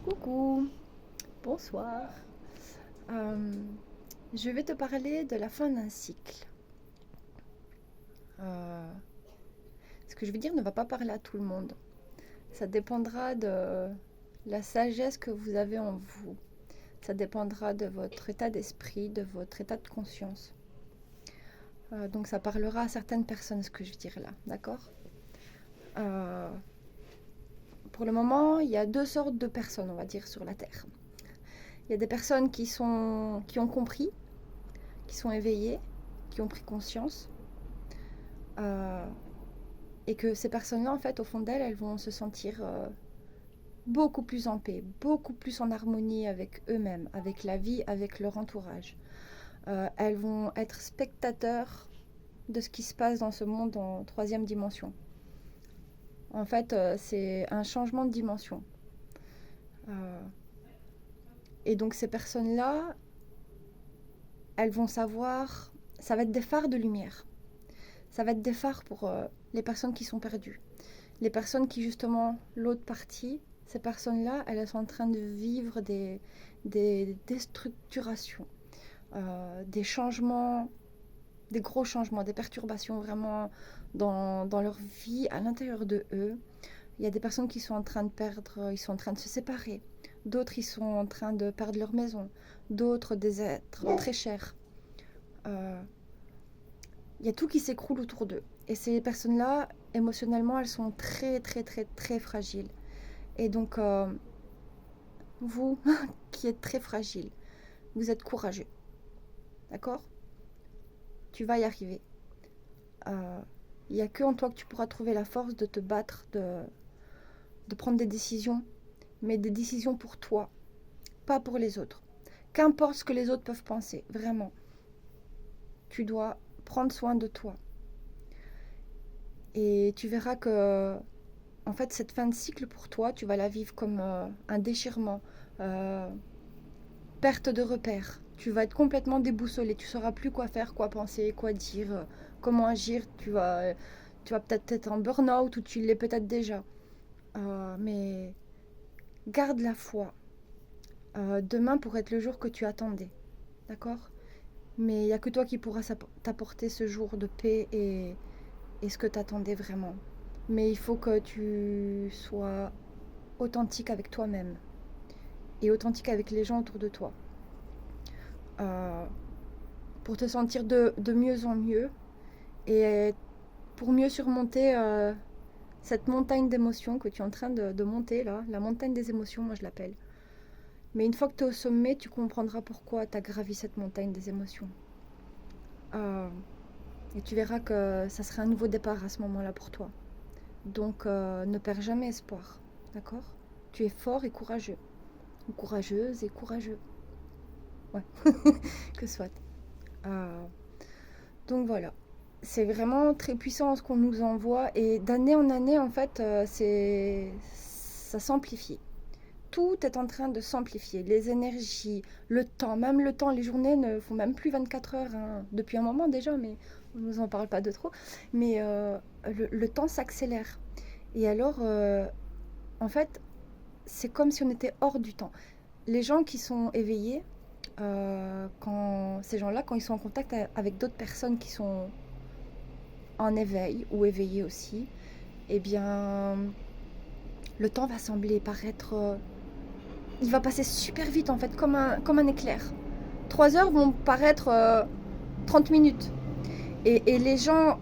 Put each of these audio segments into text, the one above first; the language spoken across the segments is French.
Coucou, bonsoir. Euh, je vais te parler de la fin d'un cycle. Euh, Ce que je veux dire ne va pas parler à tout le monde. Ça dépendra de la sagesse que vous avez en vous. Ça dépendra de votre état d'esprit, de votre état de conscience. Donc ça parlera à certaines personnes, ce que je veux dire là, d'accord? Euh, pour le moment, il y a deux sortes de personnes, on va dire, sur la Terre. Il y a des personnes qui ont compris, qui sont éveillées, qui ont pris conscience. Euh, et que ces personnes-là, en fait, au fond d'elles, elles vont se sentir beaucoup plus en paix, beaucoup plus en harmonie avec eux-mêmes, avec la vie, avec leur entourage. Elles vont être spectateurs de ce qui se passe dans ce monde en troisième dimension. En fait, c'est un changement de dimension. Euh, et donc ces personnes-là, elles vont savoir, ça va être des phares de lumière. Ça va être des phares pour les personnes qui sont perdues. Les personnes qui, justement, l'autre partie, ces personnes-là, elles sont en train de vivre des déstructurations, des changements, des gros changements, des perturbations vraiment dans leur vie, à l'intérieur de eux. Il y a des personnes qui sont en train de perdre, ils sont en train de se séparer. D'autres, ils sont en train de perdre leur maison. D'autres, des êtres très chers. Euh, il y a tout qui s'écroule autour d'eux. Et ces personnes-là, émotionnellement, elles sont très, très, très, très fragiles. Et donc, vous, qui êtes très fragile, vous êtes courageux. D'accord? Tu vas y arriver. Il n'y a que en toi que tu pourras trouver la force de te battre, de prendre des décisions, mais des décisions pour toi, pas pour les autres. Qu'importe ce que les autres peuvent penser, vraiment. Tu dois prendre soin de toi. Et tu verras que, en fait, cette fin de cycle pour toi, tu vas la vivre comme un déchirement, euh, perte de repères. Tu vas être complètement déboussolé. Tu ne sauras plus quoi faire, quoi penser, quoi dire, comment agir. Tu vas peut-être être en burn-out ou tu l'es peut-être déjà. Mais garde la foi. Demain pourrait être le jour que tu attendais. D'accord? Mais il n'y a que toi qui pourras t'apporter ce jour de paix et ce que tu attendais vraiment. Mais il faut que tu sois authentique avec toi-même et authentique avec les gens autour de toi. Euh, pour te sentir de mieux en mieux et pour mieux surmonter cette montagne d'émotions que tu es en train de monter là, la montagne des émotions, moi je l'appelle. Mais une fois que tu es au sommet, tu comprendras pourquoi tu as gravi cette montagne des émotions. Euh, et tu verras que ça sera un nouveau départ à ce moment-là pour toi. Donc ne perds jamais espoir, d'accord? Tu es fort et courageux, ou courageuse et courageux. Ouais, que soit. Euh, Donc voilà, c'est vraiment très puissant ce qu'on nous envoie et d'année en année en fait ça s'amplifie. Tout est en train de s'amplifier, les énergies, le temps, même le temps, les journées ne font même plus 24 heures hein, depuis un moment déjà, mais on ne nous en parle pas de trop. Mais le temps s'accélère. Et alors, en fait, c'est comme si on était hors du temps. Les gens qui sont éveillés, quand ces gens-là, quand ils sont en contact avec d'autres personnes qui sont en éveil ou éveillé aussi, eh bien, le temps va sembler paraître. Il va passer super vite en fait, comme un éclair. 3 heures vont paraître 30 minutes. Et les gens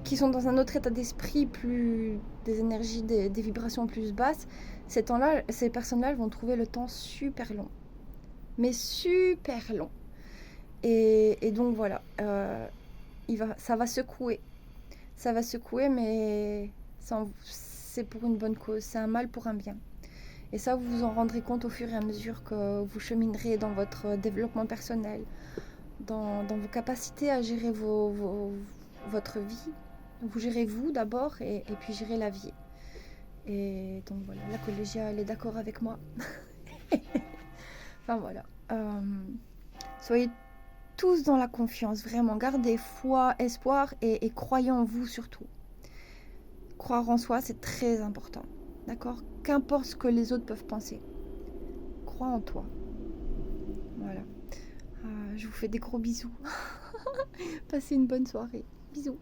qui sont dans un autre état d'esprit, plus des énergies, des vibrations plus basses, ces temps-là, ces personnes-là vont trouver le temps super long. Mais super long. Et donc voilà, ça va secouer. Ça va secouer, mais c'est pour une bonne cause. C'est un mal pour un bien. Et ça, vous vous en rendrez compte au fur et à mesure que vous cheminerez dans votre développement personnel, dans vos capacités à gérer votre vie. Vous gérez vous d'abord et puis gérez la vie. Et donc voilà, la collégiale, elle est d'accord avec moi. Enfin voilà. Soyez tous dans la confiance, vraiment. Gardez foi, espoir et croyez en vous surtout. Croire en soi, c'est très important. D'accord? Qu'importe ce que les autres peuvent penser. crois en toi. Voilà. Je vous fais des gros bisous. Passez une bonne soirée. Bisous.